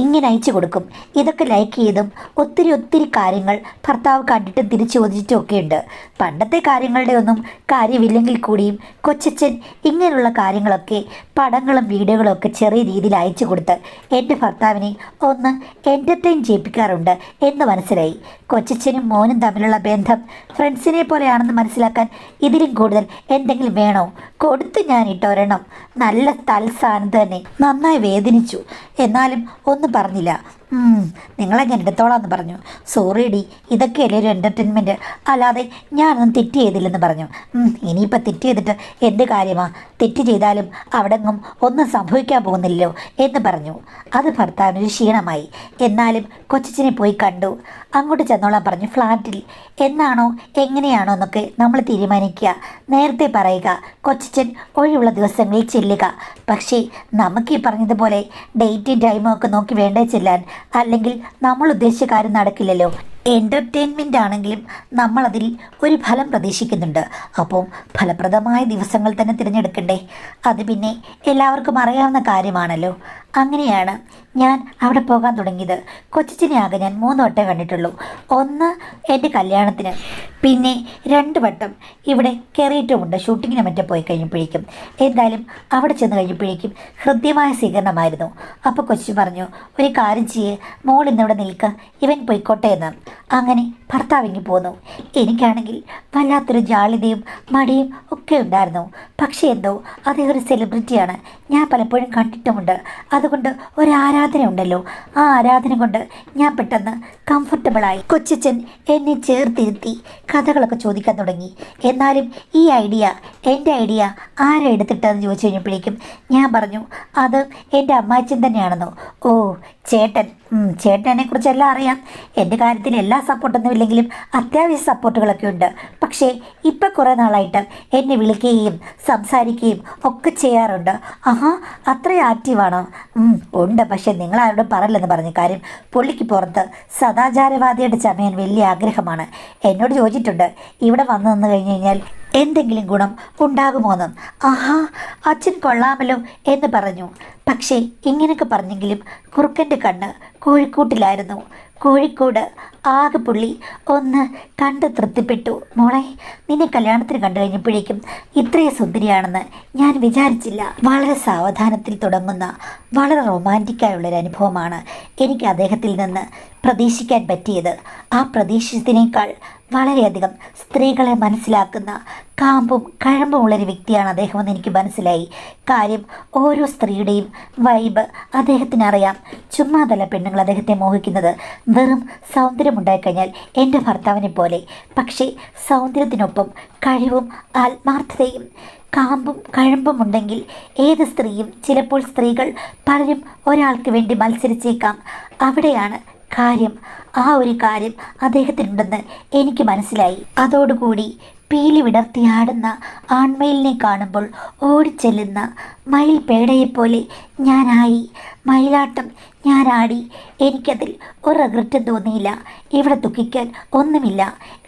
ഇങ്ങനെ അയച്ചു കൊടുക്കും. ഇതൊക്കെ ലൈക്ക് ചെയ്തും ഒത്തിരി കാര്യങ്ങൾ ഭർത്താവ് കണ്ടിട്ടും തിരിച്ചു ചോദിച്ചിട്ടും ഒക്കെയുണ്ട്. പണ്ടത്തെ കാര്യങ്ങളുടെ ഒന്നും കാര്യമില്ലെങ്കിൽ കൂടിയും കൊച്ചച്ഛൻ ഇങ്ങനെയുള്ള കാര്യങ്ങളൊക്കെ പടങ്ങളും വീഡിയോകളും ഒക്കെ ചെറിയ രീതിയിൽ അയച്ചു കൊടുത്ത് എൻ്റെ ഭർത്താവിനെ ഒന്ന് എൻ്റർടൈൻ ചെയ്യിപ്പിക്കാറുണ്ട് എന്ന് മനസ്സിലായി. കൊച്ചച്ഛനും മോനും തമ്മിലുള്ള ബന്ധം ഫ്രണ്ട്സിനെ പോലെയാണെന്ന് മനസ്സിലാക്കാൻ ഇതിലും കൂടുതൽ എന്തെങ്കിലും വേണോ? കൊടുത്ത് ഞാൻ ഇട്ടൊരെണ്ണം നല്ല തൽസാനം തന്നെ. നന്നായി വേദനിച്ചു. എന്നാലും ഒന്നും പറഞ്ഞില്ല. നിങ്ങളെ ഞാൻ എടുത്തോളാന്ന് പറഞ്ഞു. സോറി ഡി, ഇതൊക്കെയല്ലേ ഒരു എൻ്റർടൈൻമെൻറ്റ്, അല്ലാതെ ഞാനൊന്നും തെറ്റ് ചെയ്തില്ലെന്ന് പറഞ്ഞു. ഇനിയിപ്പോൾ തെറ്റ് ചെയ്തിട്ട് എന്ത് കാര്യമാണ്? തെറ്റ് ചെയ്താലും അവിടെങ്ങും ഒന്നും സംഭവിക്കാൻ പോകുന്നില്ലല്ലോ എന്ന് പറഞ്ഞു. അത് ഭർത്താവിനൊരു ക്ഷീണമായി. എന്നാലും കൊച്ചച്ഛനെ പോയി കണ്ടു. അങ്ങോട്ട് ചെന്നോളാൻ പറഞ്ഞു. ഫ്ലാറ്റിൽ എന്നാണോ എങ്ങനെയാണോ എന്നൊക്കെ നമ്മൾ തീരുമാനിക്കുക. നേരത്തെ പറയുക, കൊച്ചച്ഛൻ ഒഴിവുള്ള ദിവസങ്ങളിൽ ചെല്ലുക. പക്ഷേ നമുക്ക് ഈ പറഞ്ഞതുപോലെ ഡേറ്റും ടൈമും ഒക്കെ നോക്കി വേണ്ടേ ചെല്ലാൻ? അല്ലെങ്കിൽ നമ്മൾ ഉദ്ദേശിച്ച കാര്യം നടക്കില്ലല്ലോ. എൻ്റർടൈൻമെൻ്റ് ആണെങ്കിലും നമ്മളതിൽ ഒരു ഫലം പ്രതീക്ഷിക്കുന്നുണ്ട്. അപ്പോൾ ഫലപ്രദമായ ദിവസങ്ങൾ തന്നെ തിരഞ്ഞെടുക്കണ്ടേ? അത് പിന്നെ എല്ലാവർക്കും അറിയാവുന്ന കാര്യമാണല്ലോ. അങ്ങനെയാണ് ഞാൻ അവിടെ പോകാൻ തുടങ്ങിയത്. കൊച്ചച്ഛനെ ആകെ ഞാൻ 3 വട്ടം കണ്ടിട്ടുള്ളൂ. ഒന്ന് എൻ്റെ കല്യാണത്തിന്, പിന്നെ 2 വട്ടം ഇവിടെ കയറിയിട്ടുമുണ്ട് ഷൂട്ടിങ്ങിന് മറ്റേ പോയി കഴിഞ്ഞപ്പോഴേക്കും. എന്തായാലും അവിടെ ചെന്ന് കഴിഞ്ഞപ്പോഴേക്കും ഹൃദ്യമായ സ്വീകരണമായിരുന്നു. അപ്പോൾ കൊച്ചു പറഞ്ഞു, ഒരു കാര്യം ചെയ്യേ, മോൾ ഇന്നിവിടെ നിൽക്കുക, ഇവൻ പോയിക്കോട്ടെ എന്ന്. അങ്ങനെ ഭർത്താവിങ്ങി പോന്നു. എനിക്കാണെങ്കിൽ വല്ലാത്തൊരു ജാളിതയും മടിയും ഒക്കെ ഉണ്ടായിരുന്നു. പക്ഷേ എന്തോ അദ്ദേഹം ഒരു സെലിബ്രിറ്റിയാണ്, ഞാൻ പലപ്പോഴും കണ്ടിട്ടുമുണ്ട്. അതുകൊണ്ട് ഒരു ആരാധന ഉണ്ടല്ലോ, ആ ആരാധന കൊണ്ട് ഞാൻ പെട്ടെന്ന് കംഫർട്ടബിളായി. കൊച്ചച്ഛൻ എന്നെ ചേർത്തിരുത്തി കഥകളൊക്കെ ചോദിക്കാൻ തുടങ്ങി. എന്നാലും ഈ ഐഡിയ, എൻ്റെ ഐഡിയ ആരാ എടുത്തിട്ടെന്ന് ചോദിച്ചു കഴിഞ്ഞപ്പോഴേക്കും ഞാൻ പറഞ്ഞു, അത് എൻ്റെ അമ്മാച്ചൻ തന്നെയാണെന്നോ. ഓ ചേട്ടനെ കുറിച്ചെല്ലാം അറിയാം. എൻ്റെ കാര്യത്തിൽ എല്ലാ സപ്പോർട്ടൊന്നും ഇല്ലെങ്കിലും അത്യാവശ്യ സപ്പോർട്ടുകളൊക്കെ ഉണ്ട്. പക്ഷേ ഇപ്പം കുറേ നാളായിട്ട് എന്നെ വിളിക്കുകയും സംസാരിക്കുകയും ഒക്കെ ചെയ്യാറുണ്ട്. ആഹാ, അത്ര ആക്റ്റീവാണോ? ഉണ്ട്. പക്ഷേ നിങ്ങളാരോടും പറയില്ലെന്ന് പറഞ്ഞ കാര്യം പുള്ളിക്ക് പുറത്ത് സദാചാരവാദിയുടെ ചമയാൻ വലിയ ആഗ്രഹമാണ്. എന്നോട് ചോദിച്ചിട്ടുണ്ട് ഇവിടെ വന്നു നിന്ന് കഴിഞ്ഞ് കഴിഞ്ഞാൽ എന്തെങ്കിലും ഗുണം ഉണ്ടാകുമോന്നും. ആഹാ, അച്ഛൻ കൊള്ളാമല്ലോ എന്ന് പറഞ്ഞു. പക്ഷേ ഇങ്ങനെയൊക്കെ പറഞ്ഞെങ്കിലും കുറുക്കൻ്റെ കണ്ണ് കോഴിക്കോട്ടിലായിരുന്നു. കോഴിക്കോട് ആകെ പുള്ളി ഒന്ന് കണ്ട് തൃപ്തിപ്പെട്ടു. മോളെ, നിന്നെ കല്യാണത്തിന് കണ്ടു കഴിഞ്ഞപ്പോഴേക്കും ഇത്രയും സുന്ദരിയാണെന്ന് ഞാൻ വിചാരിച്ചില്ല. വളരെ സാവധാനത്തിൽ തുടങ്ങുന്ന വളരെ റൊമാൻറ്റിക്കായുള്ളൊരു അനുഭവമാണ് എനിക്ക് അദ്ദേഹത്തിൽ നിന്ന് പ്രതീക്ഷിക്കാൻ പറ്റിയത്. ആ പ്രതീക്ഷിച്ചതിനേക്കാൾ വളരെയധികം സ്ത്രീകളെ മനസ്സിലാക്കുന്ന കാമ്പും കഴമ്പുമുള്ളൊരു വ്യക്തിയാണ് അദ്ദേഹമെന്ന് എനിക്ക് മനസ്സിലായി. കാര്യം ഓരോ സ്ത്രീയുടെയും വൈബ് അദ്ദേഹത്തിനറിയാം. ചുമ്മാതല്ല പെണ്ണുങ്ങൾ അദ്ദേഹത്തെ മോഹിക്കുന്നത്. വെറും സൗന്ദര്യമുണ്ടായിക്കഴിഞ്ഞാൽ എൻ്റെ ഭർത്താവിനെ പോലെ, പക്ഷേ സൗന്ദര്യത്തിനൊപ്പം കഴിവും ആത്മാർത്ഥതയും കാമ്പും കഴമ്പും ഉണ്ടെങ്കിൽ ഏത് സ്ത്രീയും, ചിലപ്പോൾ സ്ത്രീകൾ പലരും ഒരാൾക്ക് വേണ്ടി മത്സരിച്ചേക്കാം. അവിടെയാണ് കാര്യം. ആ ഒരു കാര്യം അദ്ദേഹത്തിനുണ്ടെന്ന് എനിക്ക് മനസ്സിലായി. അതോടുകൂടി പീലി വിടർത്തിയാടുന്ന ആൺമയിലിനെ കാണുമ്പോൾ ഓടിച്ചെല്ലുന്ന മയിൽ പേടയെപ്പോലെ ഞാനായി. മയിലാട്ടം ഞാൻ ആടി. എനിക്കതിൽ ഒരു റിഗ്രറ്റും തോന്നിയില്ല. ഇവിടെ ദുഃഖിക്കാൻ ഒന്നുമില്ല.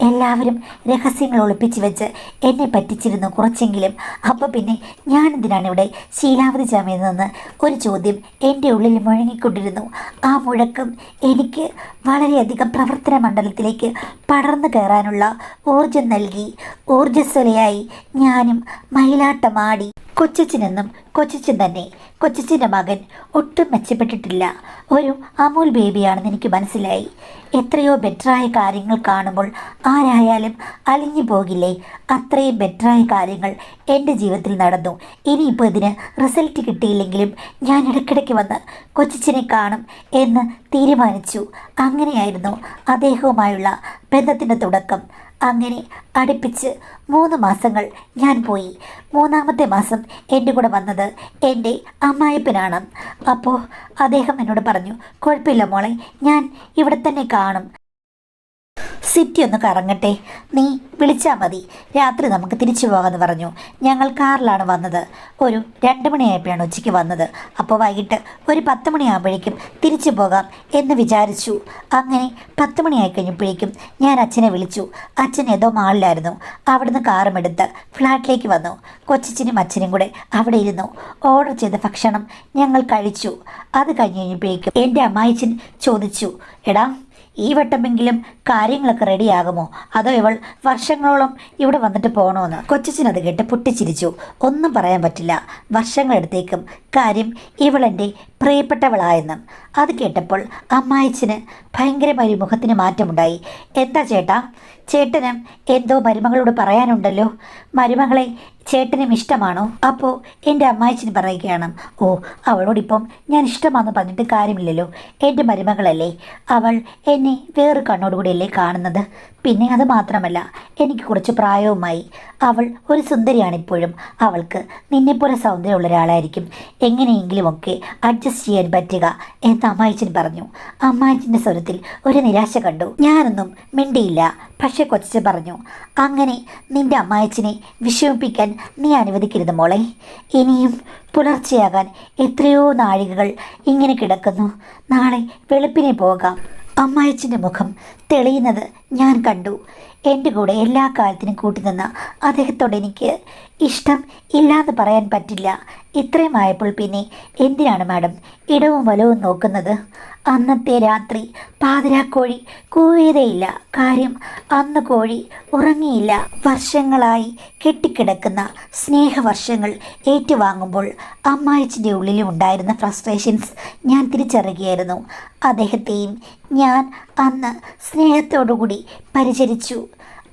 എല്ലാവരും രഹസ്യങ്ങൾ ഒളിപ്പിച്ച് വെച്ച് എന്നെ പറ്റിച്ചിരുന്നു കുറച്ചെങ്കിലും. അപ്പോൾ പിന്നെ ഞാനെന്തിനാണ് ഇവിടെ ശീലാവതി ചമയിൽ നിന്ന് ഒരു ചോദ്യം എൻ്റെ ഉള്ളിൽ മുഴങ്ങിക്കൊണ്ടിരുന്നു. ആ മുഴക്കം എനിക്ക് വളരെയധികം പ്രവർത്തന മണ്ഡലത്തിലേക്ക് പടർന്നു കയറാനുള്ള ഊർജം നൽകി. ഊർജ്ജസ്വലയായി ഞാനും മയിലാട്ടമാടി. കൊച്ചച്ഛനെന്നും കൊച്ചച്ഛൻ തന്നെ. കൊച്ചച്ഛൻ്റെ മകൻ ഒട്ടും മെച്ചപ്പെട്ടിട്ടില്ല. ഒരു അമൂൽ ബേബിയാണെന്ന് എനിക്ക് മനസ്സിലായി. എത്രയോ ബെറ്ററായ കാര്യങ്ങൾ കാണുമ്പോൾ ആരായാലും അലിഞ്ഞു പോകില്ലേ? അത്രയും ബെറ്ററായ കാര്യങ്ങൾ എൻ്റെ ജീവിതത്തിൽ നടന്നു. ഇനിയിപ്പോൾ ഇതിന് റിസൾട്ട് കിട്ടിയില്ലെങ്കിലും ഞാൻ ഇടയ്ക്കിടയ്ക്ക് വന്ന് കൊച്ചച്ഛനെ കാണും എന്ന് തീരുമാനിച്ചു. അങ്ങനെയായിരുന്നു അദ്ദേഹവുമായുള്ള ബന്ധത്തിൻ്റെ തുടക്കം. അങ്ങനെ അടുപ്പിച്ച് 3 മാസങ്ങൾ ഞാൻ പോയി. 3ാമത്തെ മാസം എൻ്റെ കൂടെ വന്നത് എൻ്റെ അമ്മായിപ്പനാണ്. അപ്പോൾ അദ്ദേഹം എന്നോട് പറഞ്ഞു, കുഴപ്പമില്ല മോളെ, ഞാൻ ഇവിടെ തന്നെ കാണും. സിറ്റി ഒന്ന് കറങ്ങട്ടെ, നീ വിളിച്ചാൽ മതി, രാത്രി നമുക്ക് തിരിച്ചു പോകാമെന്ന് പറഞ്ഞു. ഞങ്ങൾ കാറിലാണ് വന്നത്. ഒരു 2 മണിയായപ്പോഴാണ് ഉച്ചയ്ക്ക് വന്നത്. അപ്പോൾ വൈകിട്ട് ഒരു 10 മണിയാകുമ്പോഴേക്കും തിരിച്ചു പോകാം എന്ന് വിചാരിച്ചു. അങ്ങനെ 10 മണിയായി കഴിഞ്ഞപ്പോഴേക്കും ഞാൻ അച്ഛനെ വിളിച്ചു. അച്ഛൻ ഏതോ മാളിലായിരുന്നു. അവിടുന്ന് കാറും എടുത്ത് ഫ്ലാറ്റിലേക്ക് വന്നു. കൊച്ചച്ഛനും അച്ഛനും കൂടെ അവിടെ ഇരുന്നു. ഓർഡർ ചെയ്ത ഭക്ഷണം ഞങ്ങൾ കഴിച്ചു. അത് കഴിഞ്ഞ് കഴിഞ്ഞപ്പോഴേക്കും എൻ്റെ അമ്മായിച്ചൻ ചോദിച്ചു, എടാ, ഈ വട്ടമെങ്കിലും കാര്യങ്ങളൊക്കെ റെഡിയാകുമോ, അതോ ഇവൾ വർഷങ്ങളോളം ഇവിടെ വന്നിട്ട് പോകണമെന്ന്? കൊച്ചച്ഛനത് കേട്ട് പൊട്ടിച്ചിരിച്ചു. ഒന്നും പറയാൻ പറ്റില്ല. വർഷങ്ങളെടുത്തേക്കും കാര്യം ഇവളെൻ്റെ പ്രിയപ്പെട്ടവളായെന്നും. അത് കേട്ടപ്പോൾ അമ്മായിച്ചന് ഭയങ്കരമായി മുഖത്തിന് മാറ്റമുണ്ടായി. എന്താ ചേട്ടാ, ചേട്ടന് എന്തോ മരുമകളോട് പറയാനുണ്ടല്ലോ. മരുമകളെ ചേട്ടനും ഇഷ്ടമാണോ? അപ്പോൾ എൻ്റെ അമ്മായിച്ചന് പറയുകയാണ്, ഓ, അവളോടിപ്പം ഞാൻ ഇഷ്ടമാണെന്ന് പറഞ്ഞിട്ട് കാര്യമില്ലല്ലോ. എൻ്റെ മരുമകളല്ലേ, അവൾ എന്നെ വേറൊരു കണ്ണോടുകൂടിയല്ലേ കാണുന്നത്. പിന്നെ അത് മാത്രമല്ല, എനിക്ക് കുറച്ച് പ്രായവുമായി. അവൾ ഒരു സുന്ദരിയാണിപ്പോഴും. അവൾക്ക് നിന്നെപ്പോലെ സൗന്ദര്യമുള്ള ഒരാളായിരിക്കും എങ്ങനെയെങ്കിലുമൊക്കെ അഡ്ജസ്റ്റ് ചെയ്യാൻ പറ്റുക എന്ന് അമ്മായിച്ചൻ പറഞ്ഞു. അമ്മായിച്ചൻ്റെ സ്വരത്തിൽ ഒരു നിരാശ കണ്ടു. ഞാനൊന്നും മിണ്ടിയില്ല. പക്ഷേ കൊച്ചച്ഛൻ പറഞ്ഞു, അങ്ങനെ നിന്റെ അമ്മായിച്ചനെ വിഷമിപ്പിക്കാൻ നീ അനുവദിക്കരുത് മോളെ. ഇനിയും പുലർച്ചെയാകാൻ എത്രയോ നാഴികകൾ ഇങ്ങനെ കിടക്കുന്നു. നാളെ വെളുപ്പിനെ പോകാം. അമ്മായിച്ചൻ്റെ മുഖം തെളിയുന്നത് ഞാൻ കണ്ടു. എൻ്റെ കൂടെ എല്ലാ കാലത്തിനും കൂട്ടിനിന്ന അദ്ദേഹത്തോട് എനിക്ക് ഇഷ്ടം ഇല്ലാന്ന് പറയാൻ പറ്റില്ല. ഇത്രയും ആയപ്പോൾ പിന്നെ എന്തിനാണ് മാഡം ഇടവും വലവും നോക്കുന്നത്? അന്നത്തെ രാത്രി പാതിരാക്കോഴി കൂവിയതേയില്ല. കാര്യം അന്ന് കോഴി ഉറങ്ങിയില്ല. വർഷങ്ങളായി കെട്ടിക്കിടക്കുന്ന സ്നേഹവർഷങ്ങൾ ഏറ്റുവാങ്ങുമ്പോൾ അമ്മായിച്ചിൻ്റെ ഉള്ളിലും ഉണ്ടായിരുന്ന ഫ്രസ്ട്രേഷൻസ് ഞാൻ തിരിച്ചറിയുകയായിരുന്നു. അദ്ദേഹത്തെയും ഞാൻ അന്ന് സ്നേഹത്തോടുകൂടി പരിചരിച്ചു.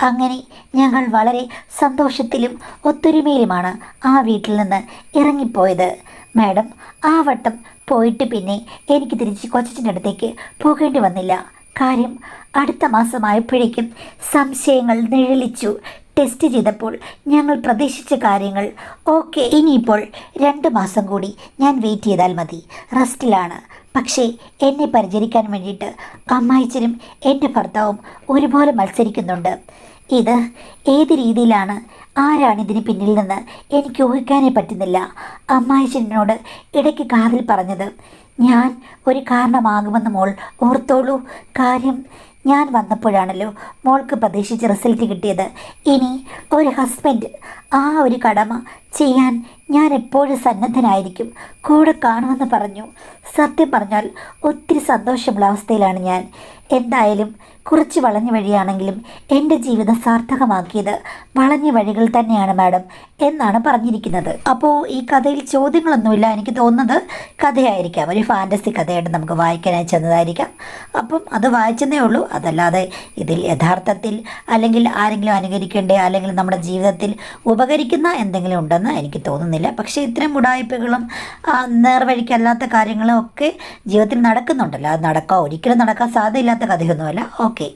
അങ്ങനെ ഞങ്ങൾ വളരെ സന്തോഷത്തിലും ഒത്തൊരുമയിലുമാണ് ആ വീട്ടിൽ നിന്ന് ഇറങ്ങിപ്പോയത്. മാഡം, ആ വട്ടം പോയിട്ട് പിന്നെ എനിക്ക് തിരിച്ച് കൊച്ചച്ഛൻ്റെ അടുത്തേക്ക് പോകേണ്ടി വന്നില്ല. കാര്യം അടുത്ത മാസമായപ്പോഴേക്കും സംശയങ്ങൾ നിഴലിച്ചു. ടെസ്റ്റ് ചെയ്തപ്പോൾ ഞങ്ങൾ പ്രതീക്ഷിച്ച കാര്യങ്ങൾ ഓക്കെ. ഇനിയിപ്പോൾ 2 മാസം കൂടി ഞാൻ വെയിറ്റ് ചെയ്താൽ മതി. റെസ്റ്റിലാണ്. പക്ഷേ എന്നെ പരിചരിക്കാൻ വേണ്ടിയിട്ട് അമ്മായിച്ചനും എൻ്റെ ഭർത്താവും ഒരുപോലെ മത്സരിക്കുന്നുണ്ട്. ഇത് ഏത് രീതിയിലാണ്, ആരാണിതിന് പിന്നിൽ നിന്ന് എനിക്ക് ഊഹിക്കാനേ പറ്റുന്നില്ല. അമ്മായിച്ചനോട് ഇടയ്ക്ക് കാതിൽ പറഞ്ഞത്, ഞാൻ ഒരു കാരണമാകുമെന്ന് മോൾ ഓർത്തോളൂ. കാര്യം ഞാൻ വന്നപ്പോഴാണല്ലോ മോൾക്ക് പ്രതീക്ഷിച്ച റിസൾട്ട് കിട്ടിയത്. ഇനി ഒരു ഹസ്ബൻഡ് ആ ഒരു കടമ ചെയ്യാൻ ഞാൻ എപ്പോഴും സന്നദ്ധനായിരിക്കും, കൂടെ കാണുമെന്ന് പറഞ്ഞു. സത്യം പറഞ്ഞാൽ ഒത്തിരി സന്തോഷമുള്ള അവസ്ഥയിലാണ് ഞാൻ. എന്തായാലും കുറച്ച് വളഞ്ഞ വഴിയാണെങ്കിലും എൻ്റെ ജീവിതം സാർത്ഥകമാക്കിയത് വളഞ്ഞ വഴികൾ തന്നെയാണ് മാഡം എന്നാണ് പറഞ്ഞിരിക്കുന്നത്. അപ്പോൾ ഈ കഥയിൽ ചോദ്യങ്ങളൊന്നുമില്ല. എനിക്ക് തോന്നുന്നത് കഥയായിരിക്കാം, ഒരു ഫാൻറ്റസി കഥയായിട്ട് നമുക്ക് വായിക്കാനായി ചെന്നതായിരിക്കാം. അപ്പം അത് വായിച്ചതേ ഉള്ളൂ. അതല്ലാതെ ഇതിൽ യഥാർത്ഥത്തിൽ അല്ലെങ്കിൽ ആരെങ്കിലും അനുകരിക്കേണ്ട അല്ലെങ്കിൽ നമ്മുടെ ജീവിതത്തിൽ ഉപകരിക്കുന്ന എന്തെങ്കിലും ഉണ്ടെന്ന് എനിക്ക് തോന്നുന്നില്ല. പക്ഷേ ഇത്തരം ഉടായ്പകളും നേർവഴിക്കല്ലാത്ത കാര്യങ്ങളും ഒക്കെ ജീവിതത്തിൽ നടക്കുന്നുണ്ടല്ലോ. അത് ഒരിക്കലും നടക്കാൻ സാധ്യതയില്ലാത്ത കഥയൊന്നുമല്ല. ഓക്കെ.